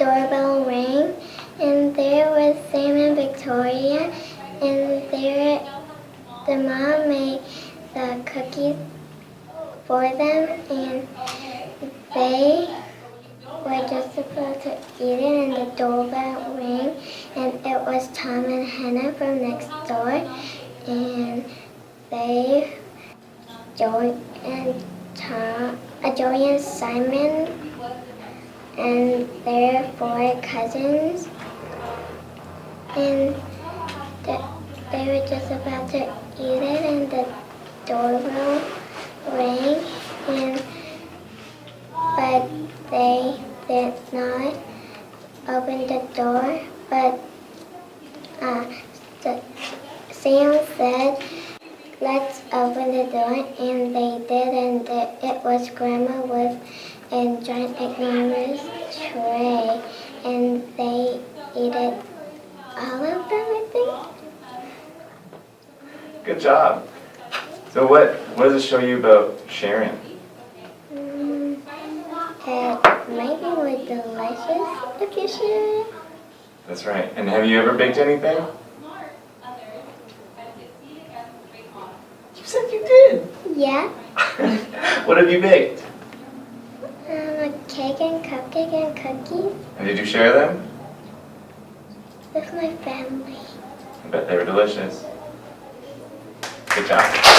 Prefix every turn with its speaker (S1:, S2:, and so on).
S1: Doorbell Rang, and there was Sam and Victoria, and there the mom made the cookies for them, and they were just supposed to eat it, and the doorbell rang, and it was Tom and Hannah from next door, and Joey and Simon, and their 4 cousins, and they were just about to eat it, and the doorbell rang, but they did not open the door, but Sam said, "Let's open the door," and they did, and it was Grandma with a giant enormous tray, and they ate it, all of them, I think.
S2: Good job. So what does it show you about sharing?
S1: It might be more delicious if you share it.
S2: That's right. And have you ever baked anything? You said you did.
S1: Yeah.
S2: What have you baked?
S1: A cake and cupcake and cookies
S2: And did you share them?
S1: with my family.
S2: I bet they were delicious. Good job.